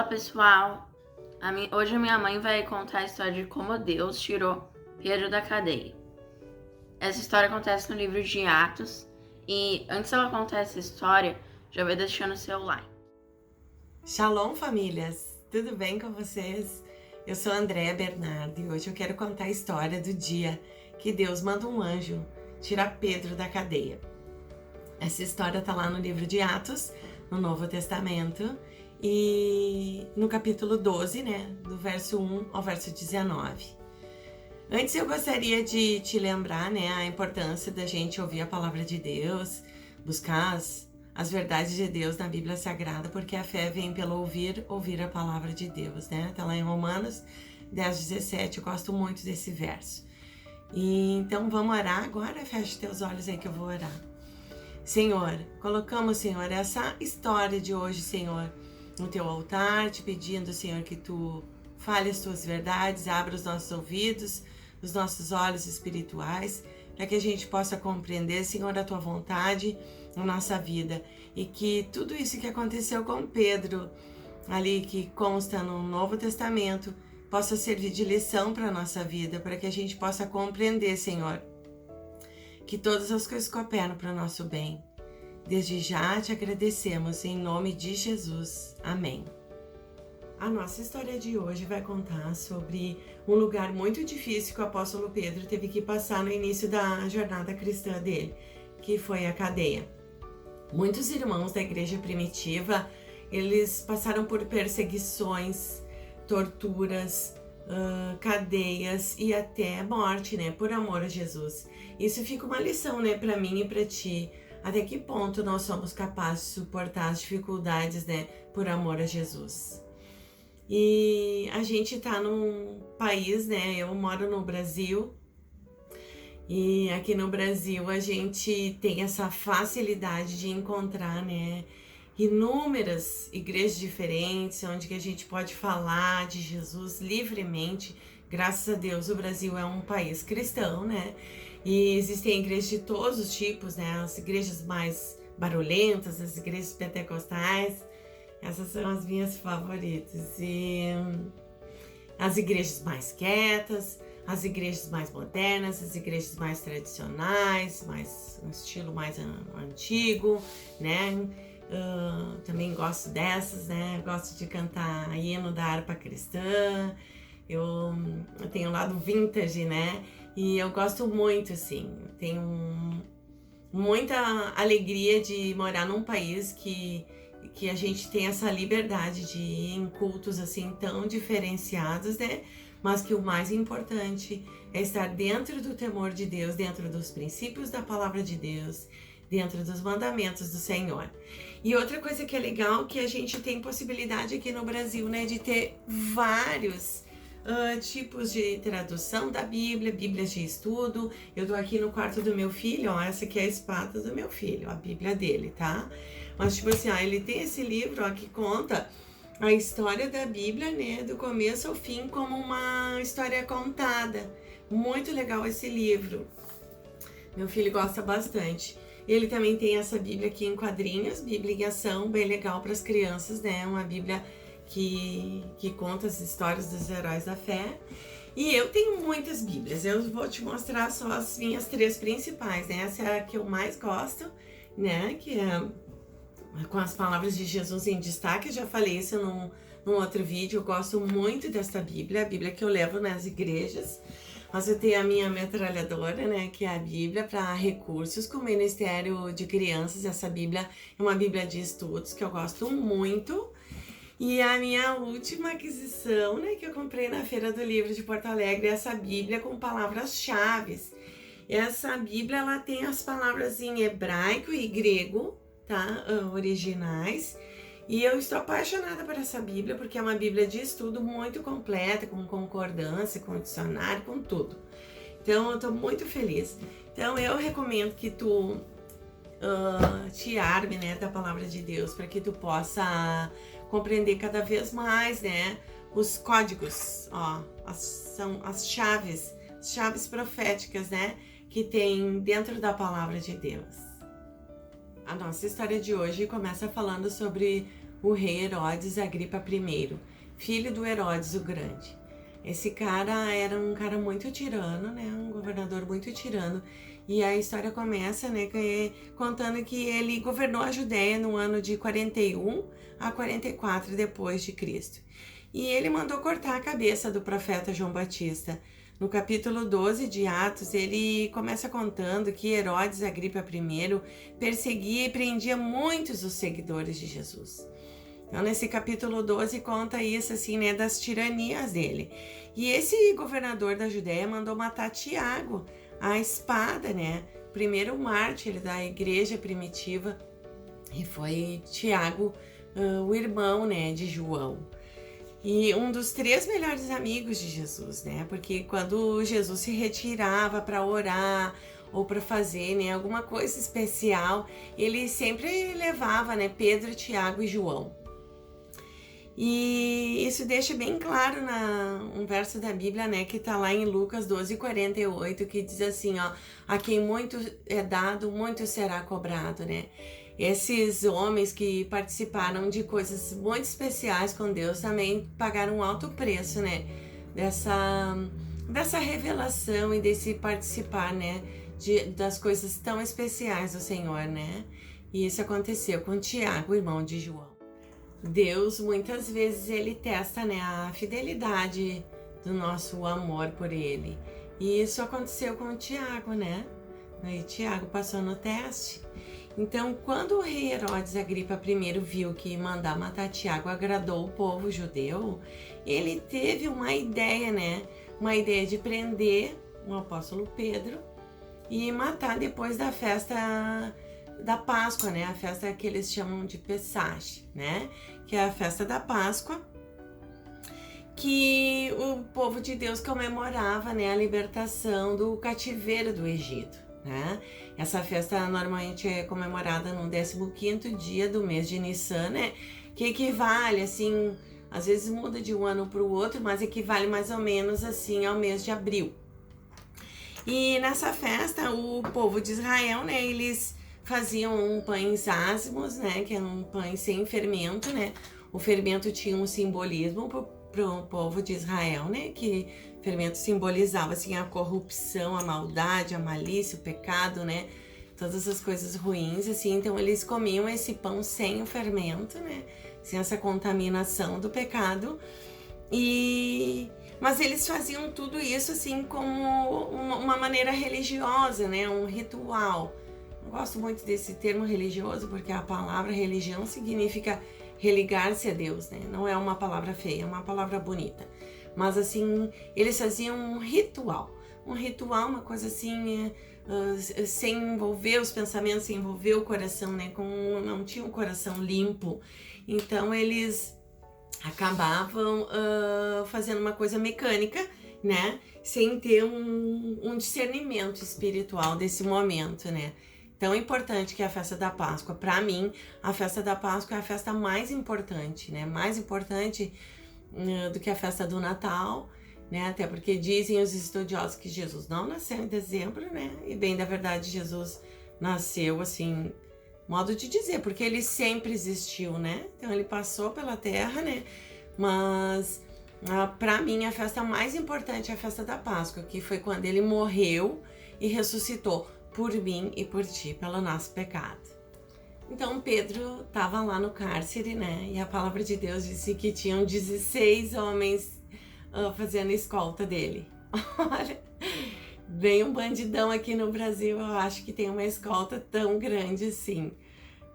Fala pessoal, hoje a minha mãe vai contar a história de como Deus tirou Pedro da cadeia. Essa história acontece no livro de Atos e antes dela contar essa história, já vai deixando seu like. Shalom famílias, tudo bem com vocês? Eu sou Andréa Bernardo e hoje eu quero contar a história do dia que Deus manda um anjo tirar Pedro da cadeia. Essa história está lá no livro de Atos, no Novo Testamento, e no capítulo 12, do verso 1 ao verso 19. Antes eu gostaria de te lembrar, a importância da gente ouvir a palavra de Deus, buscar as verdades de Deus na Bíblia Sagrada, porque a fé vem pelo ouvir a palavra de Deus, Tá lá em Romanos 10:17, eu gosto muito desse verso. E então vamos orar agora? Feche teus olhos aí que eu vou orar. Senhor, colocamos, Senhor, essa história de hoje, Senhor, no teu altar, te pedindo, Senhor, que tu fale as tuas verdades, abra os nossos ouvidos, os nossos olhos espirituais, para que a gente possa compreender, Senhor, a tua vontade na nossa vida e que tudo isso que aconteceu com Pedro, ali que consta no Novo Testamento, possa servir de lição para a nossa vida, para que a gente possa compreender, Senhor, que todas as coisas cooperam para o nosso bem. Desde já te agradecemos, em nome de Jesus. Amém. A nossa história de hoje vai contar sobre um lugar muito difícil que o apóstolo Pedro teve que passar no início da jornada cristã dele, que foi a cadeia. Muitos irmãos da igreja primitiva, eles passaram por perseguições, torturas, cadeias e até morte, por amor a Jesus. Isso fica uma lição, para mim e para ti. Até que ponto nós somos capazes de suportar as dificuldades, por amor a Jesus. E a gente tá num país, eu moro no Brasil, e aqui no Brasil a gente tem essa facilidade de encontrar, inúmeras igrejas diferentes, onde que a gente pode falar de Jesus livremente. Graças a Deus o Brasil é um país cristão, E existem igrejas de todos os tipos, As igrejas mais barulhentas, as igrejas pentecostais, essas são as minhas favoritas. E as igrejas mais quietas, as igrejas mais modernas, as igrejas mais tradicionais, um estilo mais antigo, também gosto dessas, Gosto de cantar hino da harpa cristã. Eu tenho um lado vintage, E eu gosto muito, assim. Tenho muita alegria de morar num país que a gente tem essa liberdade de ir em cultos assim tão diferenciados, Mas que o mais importante é estar dentro do temor de Deus, dentro dos princípios da palavra de Deus, dentro dos mandamentos do Senhor. E outra coisa que é legal, que a gente tem possibilidade aqui no Brasil, de ter vários tipos de tradução da Bíblia, Bíblias de estudo. Eu tô aqui no quarto do meu filho, ó, essa aqui é a espada do meu filho, a Bíblia dele, tá? Mas tipo assim, ele tem esse livro, ó, que conta a história da Bíblia, do começo ao fim, como uma história contada. Muito legal esse livro. Meu filho gosta bastante. Ele também tem essa Bíblia aqui em quadrinhos, Bíblia em ação, bem legal para as crianças, Uma Bíblia que conta as histórias dos heróis da fé. E eu tenho muitas Bíblias, eu vou te mostrar só as minhas 3 principais, Essa é a que eu mais gosto, Que é com as palavras de Jesus em destaque. Eu já falei isso num outro vídeo. Eu gosto muito dessa Bíblia, a Bíblia que eu levo nas igrejas. Mas eu tenho a minha metralhadora, que é a Bíblia para recursos com o Ministério de Crianças. Essa Bíblia é uma Bíblia de estudos que eu gosto muito. E a minha última aquisição, que eu comprei na Feira do Livro de Porto Alegre, é essa Bíblia com palavras-chave. Essa Bíblia, ela tem as palavras em hebraico e grego, originais. E eu estou apaixonada por essa Bíblia, porque é uma Bíblia de estudo muito completa, com concordância, com dicionário, com tudo. Então, eu estou muito feliz. Então, eu recomendo que tu te arme, da palavra de Deus, para que tu possa compreender cada vez mais, os códigos, são as chaves proféticas, que tem dentro da palavra de Deus. A nossa história de hoje começa falando sobre o rei Herodes Agripa I, filho do Herodes o Grande. Esse cara era um cara muito tirano, né? Um governador muito tirano. E a história começa, né, contando que ele governou a Judéia no ano de 41 a 44 depois de Cristo. E ele mandou cortar a cabeça do profeta João Batista. No capítulo 12 de Atos, ele começa contando que Herodes Agripa I perseguia e prendia muitos dos seguidores de Jesus. Então, nesse capítulo 12 conta isso, assim, né, das tiranias dele. E esse governador da Judéia mandou matar Tiago, a espada, né, primeiro mártir da igreja primitiva, e foi Tiago, o irmão, né, de João. E um dos 3 melhores amigos de Jesus, né, porque quando Jesus se retirava para orar, ou para fazer, né, alguma coisa especial, ele sempre levava, né, Pedro, Tiago e João. E isso deixa bem claro um verso da Bíblia, né, que tá lá em Lucas 12:48, que diz assim, ó, a quem muito é dado, muito será cobrado, né? Esses homens que participaram de coisas muito especiais com Deus também pagaram um alto preço, né, dessa revelação e desse participar, né, das coisas tão especiais do Senhor, né? E isso aconteceu com Tiago, irmão de João. Deus, muitas vezes, ele testa, né, a fidelidade do nosso amor por ele. E isso aconteceu com o Tiago, né? E Tiago passou no teste. Então, quando o rei Herodes Agripa I viu que mandar matar Tiago agradou o povo judeu, ele teve uma ideia, né? Uma ideia de prender o apóstolo Pedro e matar depois da festa da Páscoa, né? A festa que eles chamam de Pesach, né? Que é a festa da Páscoa, que o povo de Deus comemorava, né, a libertação do cativeiro do Egito, né? Essa festa normalmente é comemorada no 15º dia do mês de Nissan, né? Que equivale, assim, às vezes muda de um ano para o outro, mas equivale mais ou menos, assim, ao mês de abril. E nessa festa, o povo de Israel, né, eles faziam pães ázimos, né, que eram pães sem fermento, né. O fermento tinha um simbolismo para o povo de Israel, né, que fermento simbolizava, assim, a corrupção, a maldade, a malícia, o pecado, né, todas as coisas ruins, assim. Então eles comiam esse pão sem o fermento, né, sem essa contaminação do pecado. Mas eles faziam tudo isso, assim, como uma maneira religiosa, né, um ritual. Eu gosto muito desse termo religioso, porque a palavra religião significa religar-se a Deus, né? Não é uma palavra feia, é uma palavra bonita. Mas, assim, eles faziam um ritual, uma coisa assim, sem envolver os pensamentos, sem envolver o coração, né? Não tinha um coração limpo. Então, eles acabavam fazendo uma coisa mecânica, né? Sem ter um discernimento espiritual desse momento, né? Tão importante que é a festa da Páscoa. Para mim, a festa da Páscoa é a festa mais importante, né? Mais importante do que a festa do Natal, né? Até porque dizem os estudiosos que Jesus não nasceu em dezembro, né? E bem, da verdade, Jesus nasceu, assim, modo de dizer, porque ele sempre existiu, né? Então ele passou pela terra, né? Mas para mim a festa mais importante é a festa da Páscoa, que foi quando ele morreu e ressuscitou por mim e por ti, pelo nosso pecado. Então Pedro estava lá no cárcere, né? E a palavra de Deus disse que tinham 16 homens fazendo escolta dele. Olha, bem um bandidão aqui no Brasil, eu acho que tem uma escolta tão grande assim,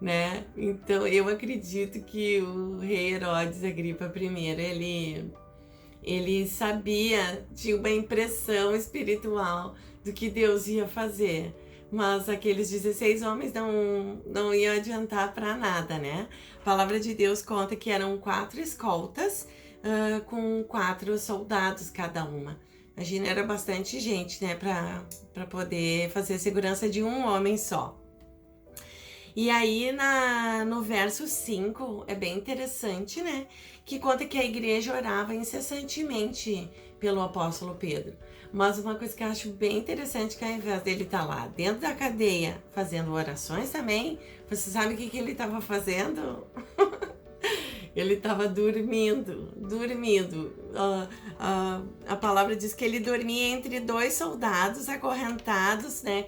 né? Então eu acredito que o rei Herodes Agripa I, ele sabia, tinha uma impressão espiritual do que Deus ia fazer. Mas aqueles 16 homens não iam adiantar para nada, né? A palavra de Deus conta que eram 4 escoltas com 4 soldados cada uma. Imagina, era bastante gente, né? Para poder fazer a segurança de um homem só. E aí no verso 5 é bem interessante, né? Que conta que a igreja orava incessantemente pelo apóstolo Pedro. Mas uma coisa que eu acho bem interessante, que ao invés dele estar lá dentro da cadeia fazendo orações também, você sabe o que ele estava fazendo? Ele estava dormindo. A palavra diz que ele dormia entre dois soldados acorrentados, né?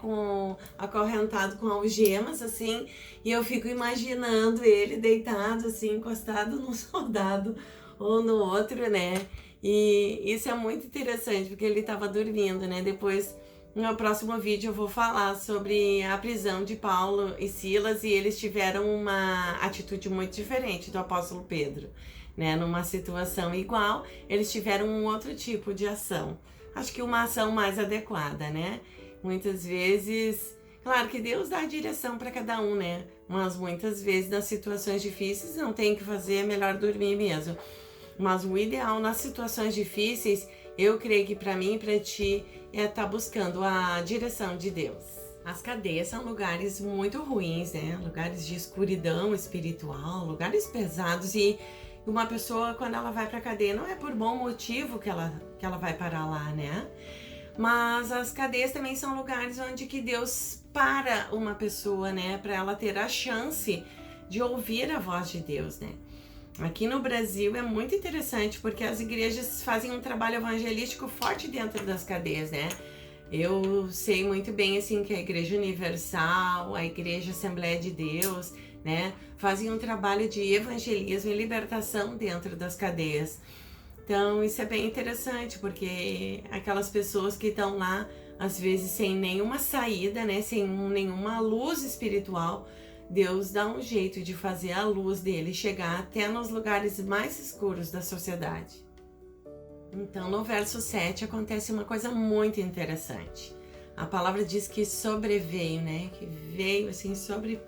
Acorrentado com algemas, assim. E eu fico imaginando ele deitado, assim, encostado num soldado ou no outro, né? E isso é muito interessante, porque ele estava dormindo, né? Depois, no próximo vídeo, eu vou falar sobre a prisão de Paulo e Silas, e eles tiveram uma atitude muito diferente do apóstolo Pedro, né? Numa situação igual, eles tiveram um outro tipo de ação. Acho que uma ação mais adequada, né? Muitas vezes, claro que Deus dá a direção para cada um, né? Mas muitas vezes, nas situações difíceis, não tem o que fazer, é melhor dormir mesmo. Mas o ideal nas situações difíceis, eu creio que para mim e para ti, é estar buscando a direção de Deus. As cadeias são lugares muito ruins, né? Lugares de escuridão espiritual, lugares pesados. E uma pessoa, quando ela vai para a cadeia, não é por bom motivo que ela vai parar lá, né? Mas as cadeias também são lugares onde que Deus para uma pessoa, né? Para ela ter a chance de ouvir a voz de Deus, né? Aqui no Brasil é muito interessante porque as igrejas fazem um trabalho evangelístico forte dentro das cadeias, né? Eu sei muito bem assim que a Igreja Universal, a Igreja Assembleia de Deus, né, fazem um trabalho de evangelismo e libertação dentro das cadeias. Então isso é bem interessante porque aquelas pessoas que estão lá às vezes sem nenhuma saída, né, sem nenhuma luz espiritual, Deus dá um jeito de fazer a luz dele chegar até nos lugares mais escuros da sociedade. Então, no verso 7 acontece uma coisa muito interessante. A palavra diz que sobreveio, né? Que veio assim sobre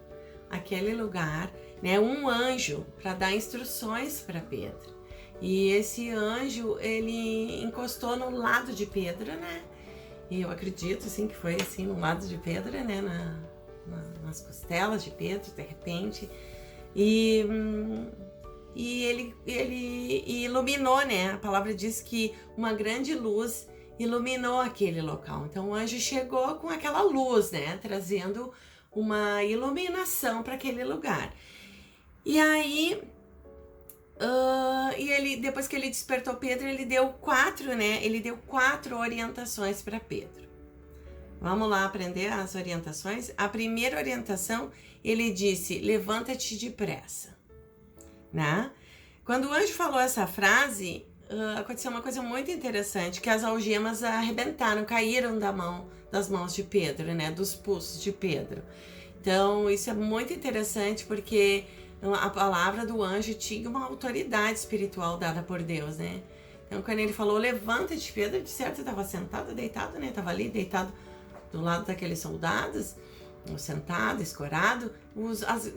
aquele lugar, né? Um anjo para dar instruções para Pedro. E esse anjo, ele encostou no lado de Pedro, né? E eu acredito assim que foi assim no lado de Pedro, né? Nas costelas de Pedro, de repente, e ele iluminou, né? A palavra diz que uma grande luz iluminou aquele local. Então o anjo chegou com aquela luz, né? Trazendo uma iluminação para aquele lugar. E aí, depois que ele despertou Pedro, ele deu 4, né? Ele deu 4 orientações para Pedro. Vamos lá aprender as orientações? A primeira orientação, ele disse, levanta-te depressa, né? Quando o anjo falou essa frase, aconteceu uma coisa muito interessante, que as algemas arrebentaram, caíram das mãos de Pedro, né? Dos pulsos de Pedro. Então, isso é muito interessante, porque a palavra do anjo tinha uma autoridade espiritual dada por Deus, né? Então, quando ele falou, levanta-te, Pedro, de certo, estava sentado, deitado, né? Estava ali, deitado do lado daqueles soldados, sentado, escorado.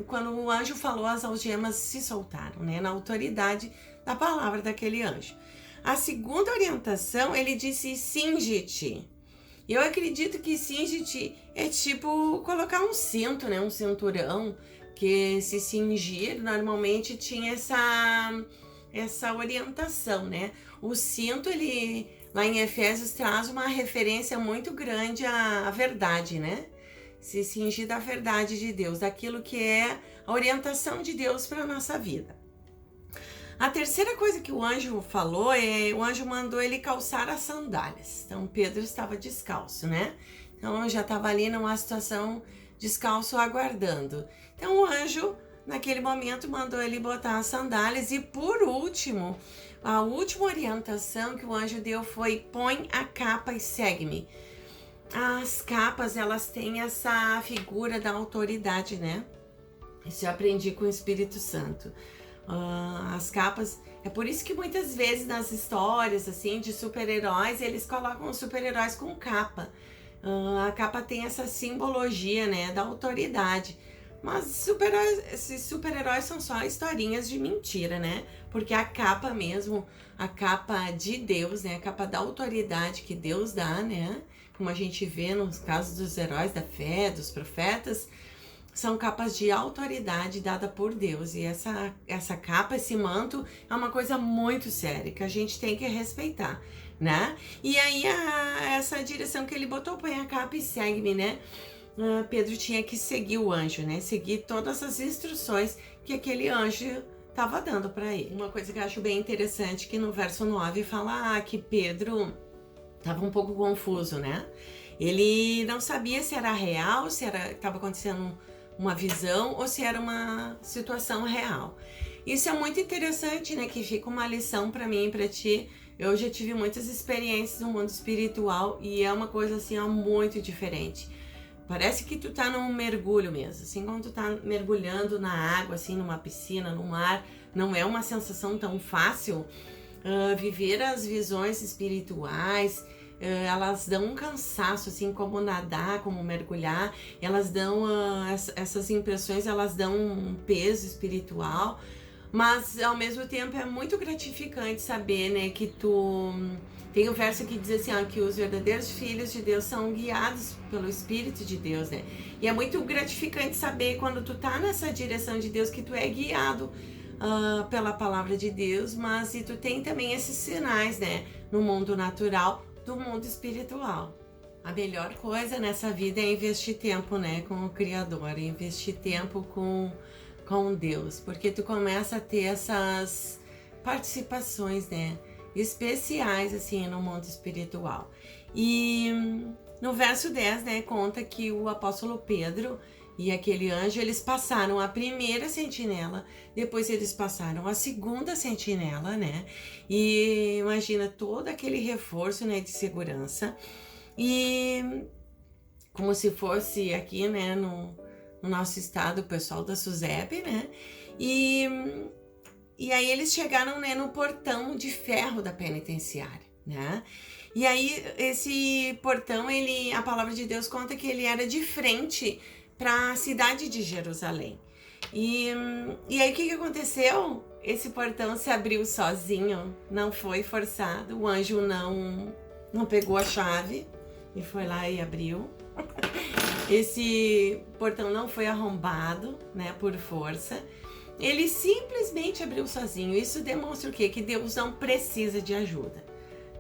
Quando o anjo falou, as algemas se soltaram, né? Na autoridade da palavra daquele anjo. A segunda orientação, ele disse, cinge-te. Eu acredito que cinge-te é tipo colocar um cinto, né? Um cinturão, que se cingir normalmente tinha essa orientação, né? O cinto, ele lá em Efésios traz uma referência muito grande à verdade, né? Se cingir da verdade de Deus, daquilo que é a orientação de Deus para a nossa vida. A terceira coisa que o anjo falou o anjo mandou ele calçar as sandálias. Então Pedro estava descalço, né? Então já estava ali numa situação descalço aguardando. Então o anjo naquele momento mandou ele botar as sandálias e por último, a última orientação que o anjo deu foi põe a capa e segue-me. As capas, elas têm essa figura da autoridade, né? Isso eu aprendi com o Espírito Santo. As capas, é por isso que muitas vezes nas histórias assim de super-heróis, eles colocam os super-heróis com capa. A capa tem essa simbologia, né, da autoridade. Mas esses super-heróis são só historinhas de mentira, né? Porque a capa mesmo, a capa de Deus, né? A capa da autoridade que Deus dá, né? Como a gente vê nos casos dos heróis da fé, dos profetas, são capas de autoridade dada por Deus. E essa capa, esse manto, é uma coisa muito séria, que a gente tem que respeitar, né? E aí, essa direção que ele botou, põe a capa e segue-me, né? Pedro tinha que seguir o anjo, né? Seguir todas as instruções que aquele anjo estava dando para ele. Uma coisa que eu acho bem interessante que no verso 9 fala que Pedro estava um pouco confuso, né? Ele não sabia se era real, se estava acontecendo uma visão ou se era uma situação real. Isso é muito interessante, né? Que fica uma lição para mim e para ti. Eu já tive muitas experiências no mundo espiritual e é uma coisa assim, ó, muito diferente. Parece que tu tá num mergulho mesmo, assim, quando tu tá mergulhando na água, assim, numa piscina, no mar, não é uma sensação tão fácil. Viver as visões espirituais, elas dão um cansaço, assim, como nadar, como mergulhar, elas dão, essas impressões, elas dão um peso espiritual, mas ao mesmo tempo é muito gratificante saber, né, que tu... Tem um verso que diz assim, que os verdadeiros filhos de Deus são guiados pelo Espírito de Deus, né? E é muito gratificante saber quando tu tá nessa direção de Deus que tu é guiado pela palavra de Deus, mas e tu tem também esses sinais, né? No mundo natural, do mundo espiritual. A melhor coisa nessa vida é investir tempo, né? Com o Criador, investir tempo com Deus, porque tu começa a ter essas participações, né? Especiais, assim, no mundo espiritual. E no verso 10, né, conta que o apóstolo Pedro e aquele anjo, eles passaram a primeira sentinela, depois eles passaram a segunda sentinela, né, e imagina todo aquele reforço, né, de segurança, e como se fosse aqui, né, no nosso estado, o pessoal da SUSEP, né, e aí eles chegaram, né, no portão de ferro da penitenciária, né? E aí esse portão, a palavra de Deus conta que ele era de frente para a cidade de Jerusalém. E aí o que aconteceu? Esse portão se abriu sozinho, não foi forçado, o anjo não pegou a chave e foi lá e abriu. Esse portão não foi arrombado, né, por força. Ele simplesmente abriu sozinho. Isso demonstra o quê? Que Deus não precisa de ajuda.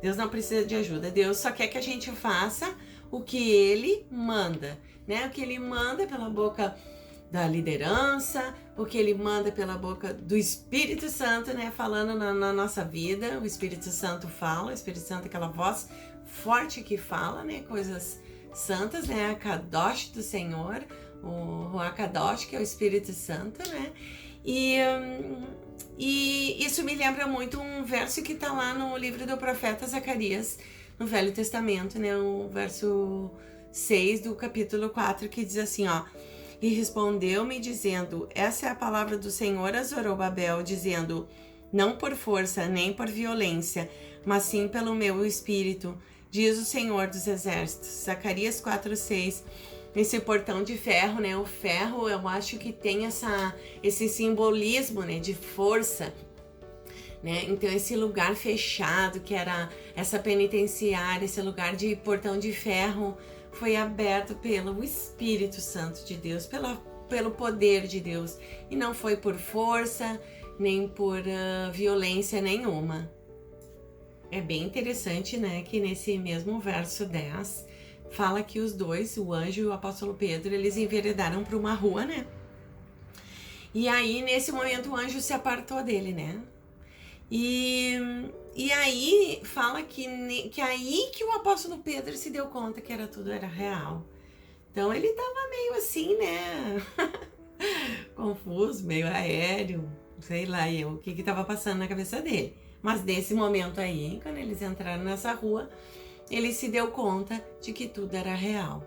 Deus não precisa de ajuda. Deus só quer que a gente faça o que Ele manda, né? O que Ele manda pela boca da liderança, o que Ele manda pela boca do Espírito Santo, né? Falando na nossa vida. O Espírito Santo fala. O Espírito Santo é aquela voz forte que fala, né? Coisas santas, né? A Kadosh do Senhor. O Ruach Kadosh, que é o Espírito Santo, né? E isso me lembra muito um verso que está lá no livro do profeta Zacarias, no Velho Testamento, né? O verso 6 do capítulo 4, que diz assim, e respondeu-me dizendo, essa é a palavra do Senhor a Zorobabel, dizendo, não por força nem por violência, mas sim pelo meu espírito, diz o Senhor dos Exércitos. Zacarias 4:6. Esse portão de ferro, né? O ferro, eu acho que tem esse simbolismo, né? De força, né? Então, esse lugar fechado, que era essa penitenciária, esse lugar de portão de ferro, foi aberto pelo Espírito Santo de Deus, pelo poder de Deus. E não foi por força, nem por violência nenhuma. É bem interessante, né? Que nesse mesmo verso 10... fala que os dois, o anjo e o apóstolo Pedro, eles enveredaram para uma rua, né? E aí, nesse momento, o anjo se apartou dele, né? E aí, fala que aí que o apóstolo Pedro se deu conta que tudo era real. Então, ele tava meio assim, né? Confuso, meio aéreo, sei lá, o que tava passando na cabeça dele. Mas nesse momento aí, quando eles entraram nessa rua, ele se deu conta de que tudo era real.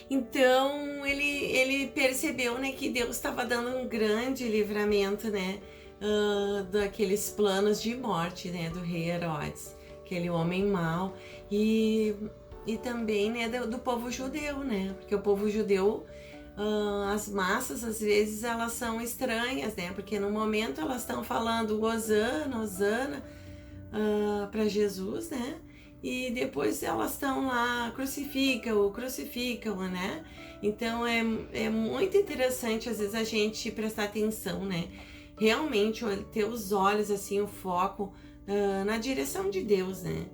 Então, ele percebeu, né, que Deus estava dando um grande livramento, né, daqueles planos de morte, né, do rei Herodes, aquele homem mau, e também, né, do povo judeu, né, porque o povo judeu, as massas, às vezes, elas são estranhas, né, porque no momento elas estão falando Hosana, Hosana, para Jesus, né, e depois elas estão lá, crucificam, né? Então é muito interessante às vezes a gente prestar atenção, né? Realmente ter os olhos, assim, o foco na direção de Deus, né?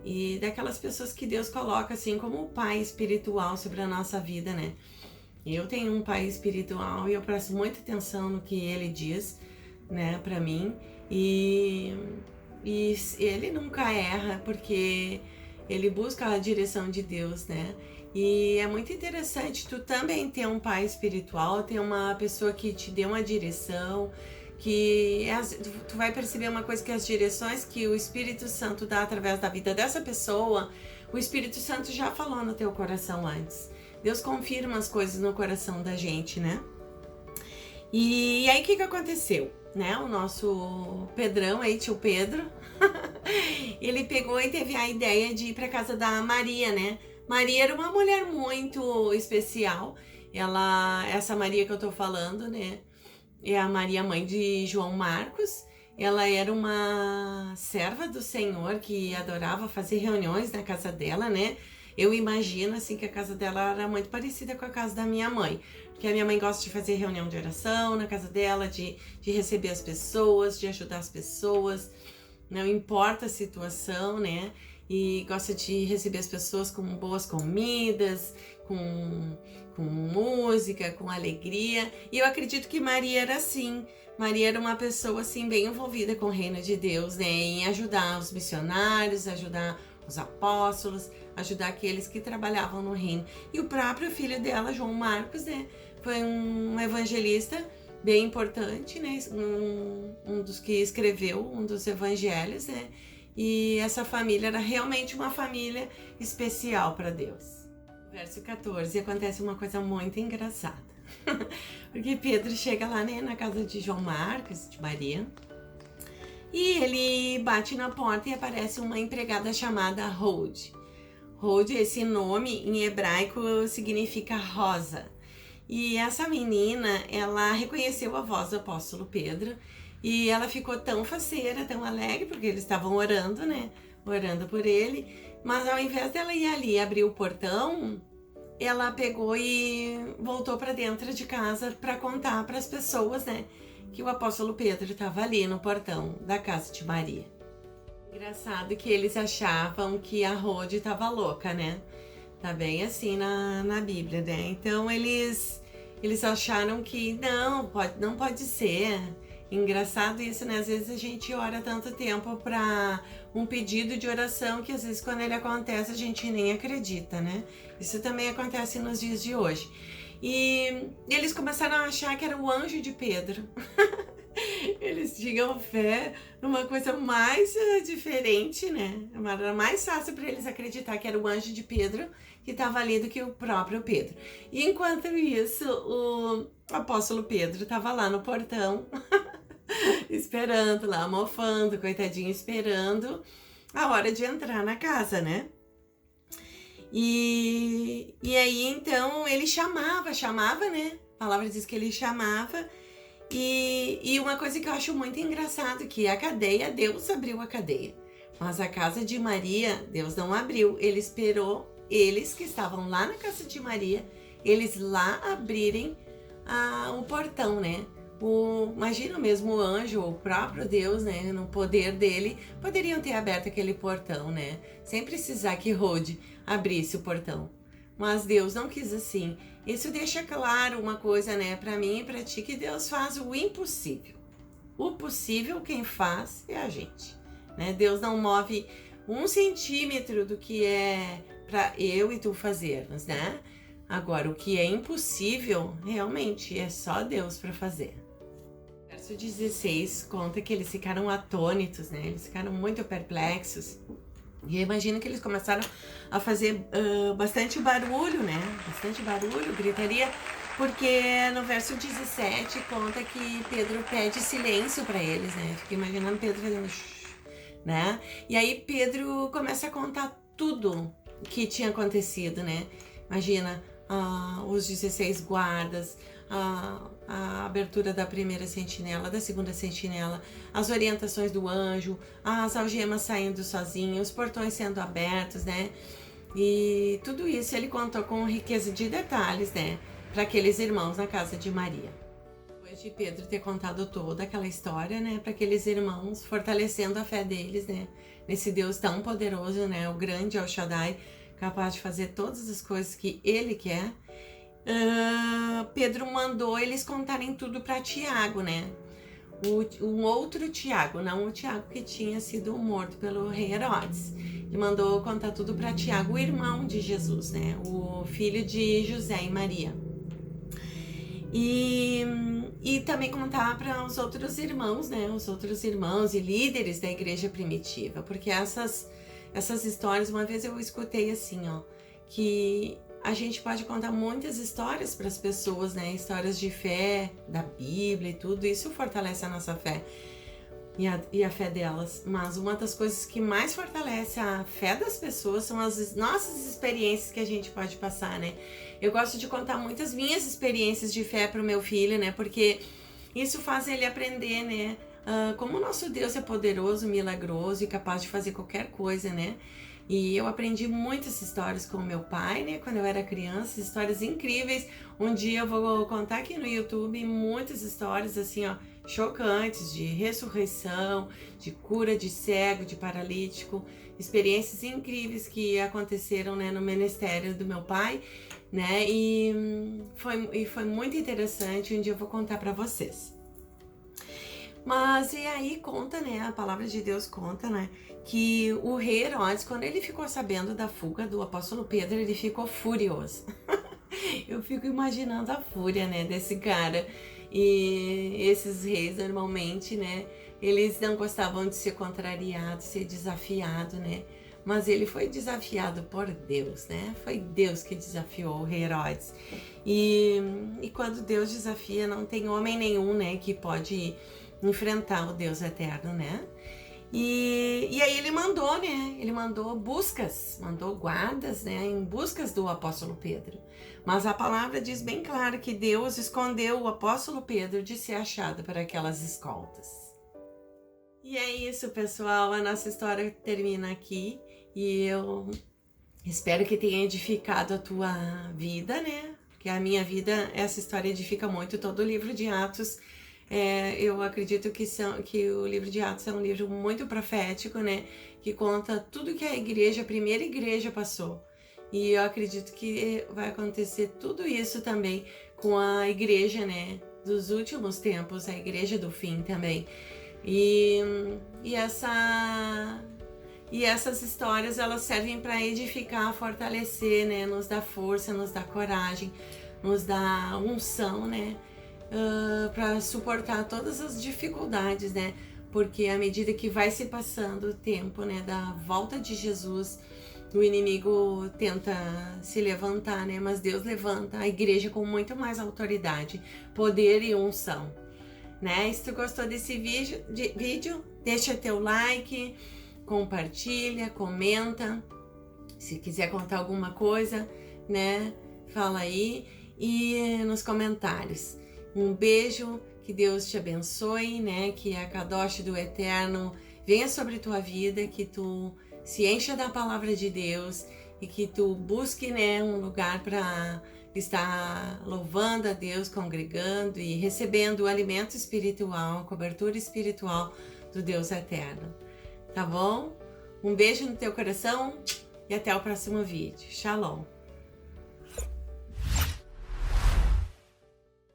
E daquelas pessoas que Deus coloca assim como o pai espiritual sobre a nossa vida, né? Eu tenho um pai espiritual e eu presto muita atenção no que ele diz, né, para mim. E ele nunca erra, porque ele busca a direção de Deus, né? E é muito interessante tu também ter um pai espiritual, ter uma pessoa que te dê uma direção, que tu vai perceber uma coisa, que as direções que o Espírito Santo dá através da vida dessa pessoa, o Espírito Santo já falou no teu coração antes. Deus confirma as coisas no coração da gente, né? E aí o que aconteceu? Né? O nosso Pedrão aí, tio Pedro, ele pegou e teve a ideia de ir para casa da Maria, né? Maria era uma mulher muito especial. Essa Maria que eu tô falando, né? É a Maria, mãe de João Marcos. Ela era uma serva do Senhor que adorava fazer reuniões na casa dela, né? Eu imagino assim que a casa dela era muito parecida com a casa da minha mãe, porque a minha mãe gosta de fazer reunião de oração na casa dela, de receber as pessoas, de ajudar as pessoas, não importa a situação, né? E gosta de receber as pessoas com boas comidas, com música, com alegria. E eu acredito que Maria era assim. Maria era uma pessoa assim bem envolvida com o reino de Deus, né? Em ajudar os missionários, ajudar os apóstolos, ajudar aqueles que trabalhavam no reino. E o próprio filho dela, João Marcos, né? Foi um evangelista bem importante, né? Um dos que escreveu um dos evangelhos, né? E essa família era realmente uma família especial para Deus. Verso 14, acontece uma coisa muito engraçada. Porque Pedro chega lá, né, na casa de João Marcos, de Maria, e ele bate na porta e aparece uma empregada chamada Rode. Rode, esse nome em hebraico significa rosa. E essa menina, ela reconheceu a voz do apóstolo Pedro e ela ficou tão faceira, tão alegre, porque eles estavam orando, né? Orando por ele. Mas ao invés dela ir ali abrir o portão, ela pegou e voltou para dentro de casa para contar para as pessoas, né? Que o apóstolo Pedro estava ali no portão da casa de Maria. Engraçado que eles achavam que a Rode estava louca, né? Tá bem assim na Bíblia, né? Então eles acharam que não pode ser. Engraçado isso, né? Às vezes a gente ora tanto tempo para um pedido de oração que às vezes quando ele acontece a gente nem acredita, né? Isso também acontece nos dias de hoje. E eles começaram a achar que era o anjo de Pedro. Eles tinham fé numa coisa mais diferente, né? Era mais fácil para eles acreditar que era o anjo de Pedro que estava ali do que o próprio Pedro. E enquanto isso, o apóstolo Pedro estava lá no portão, esperando lá, mofando, coitadinho, esperando a hora de entrar na casa, né? E aí, então, ele chamava, né? A palavra diz que ele chamava. E uma coisa que eu acho muito engraçado, que a cadeia, Deus abriu a cadeia. Mas a casa de Maria, Deus não abriu. Ele esperou eles que estavam lá na casa de Maria, eles lá abrirem o portão, né? Imagina mesmo o anjo, o próprio Deus, né? No poder dele, poderiam ter aberto aquele portão, né? Sem precisar que Rode abrisse o portão. Mas Deus não quis assim. Isso deixa claro uma coisa, né? Para mim e para ti, que Deus faz o impossível. O possível quem faz é a gente, né? Deus não move 1 centímetro do que é para eu e tu fazermos, né? Agora, o que é impossível, realmente, é só Deus para fazer. Verso 16 conta que eles ficaram atônitos, né? Eles ficaram muito perplexos. E eu imagino que eles começaram a fazer bastante barulho, né? Bastante barulho, gritaria, porque no verso 17 conta que Pedro pede silêncio para eles, né? Fico imaginando Pedro fazendo né? E aí Pedro começa a contar tudo que tinha acontecido, né? Imagina os 16 guardas, a abertura da primeira sentinela, da segunda sentinela, as orientações do anjo, as algemas saindo sozinhas, os portões sendo abertos, né? E tudo isso ele contou com riqueza de detalhes, né? Para aqueles irmãos na casa de Maria. Depois de Pedro ter contado toda aquela história, né? Para aqueles irmãos, fortalecendo a fé deles, né? Nesse Deus tão poderoso, né? O grande El Shaddai, capaz de fazer todas as coisas que ele quer. Pedro mandou eles contarem tudo para Tiago, né? um outro Tiago, não o Tiago que tinha sido morto pelo rei Herodes. Ele mandou contar tudo para Tiago, o irmão de Jesus, né? O filho de José e Maria. E também contar para os outros irmãos, né? Os outros irmãos e líderes da igreja primitiva, porque essas histórias, uma vez eu escutei assim, ó, que a gente pode contar muitas histórias para as pessoas, né? Histórias de fé, da Bíblia e tudo, isso fortalece a nossa fé e a fé delas. Mas uma das coisas que mais fortalece a fé das pessoas são as nossas experiências que a gente pode passar, né? Eu gosto de contar muitas minhas experiências de fé para o meu filho, né? Porque isso faz ele aprender, né? Como o nosso Deus é poderoso, milagroso e capaz de fazer qualquer coisa, né? E eu aprendi muitas histórias com o meu pai, né? Quando eu era criança, histórias incríveis. Um dia eu vou contar aqui no YouTube muitas histórias assim, ó, chocantes de ressurreição, de cura de cego, de paralítico, experiências incríveis que aconteceram, né, no ministério do meu pai, né? E foi muito interessante. Um dia eu vou contar para vocês. Mas e aí conta, né? A palavra de Deus conta, né? Que o rei Herodes, quando ele ficou sabendo da fuga do apóstolo Pedro, ele ficou furioso. Eu fico imaginando a fúria, né, desse cara. E esses reis, normalmente, né, eles não gostavam de ser contrariados, ser desafiado, né? Mas ele foi desafiado por Deus, né? Foi Deus que desafiou o rei Herodes. E quando Deus desafia, não tem homem nenhum, né, que pode enfrentar o Deus eterno, né? E aí ele mandou, né? Ele mandou buscas, mandou guardas, né? Em buscas do apóstolo Pedro. Mas a palavra diz bem claro que Deus escondeu o apóstolo Pedro de ser achado por aquelas escoltas. E é isso, pessoal. A nossa história termina aqui. E eu espero que tenha edificado a tua vida, né? Porque a minha vida, essa história edifica muito. Todo o livro de Atos, eu acredito que o livro de Atos é um livro muito profético, né? Que conta tudo que a primeira igreja passou. E eu acredito que vai acontecer tudo isso também com a igreja, né? Dos últimos tempos, a igreja do fim também. E essas histórias, elas servem para edificar, fortalecer, né? Nos dá força, nos dá coragem, nos dá unção, né? Para suportar todas as dificuldades, né? Porque à medida que vai se passando o tempo, né, da volta de Jesus, o inimigo tenta se levantar, né? Mas Deus levanta a igreja com muito mais autoridade, poder e unção, né? Se tu gostou desse vídeo, deixa teu like, compartilha, comenta. Se quiser contar alguma coisa, né, fala aí e nos comentários. Um beijo, que Deus te abençoe, né? Que a Kadosh do Eterno venha sobre tua vida, que tu se encha da palavra de Deus e que tu busque, né, um lugar para estar louvando a Deus, congregando e recebendo o alimento espiritual, a cobertura espiritual do Deus Eterno. Tá bom? Um beijo no teu coração e até o próximo vídeo. Shalom!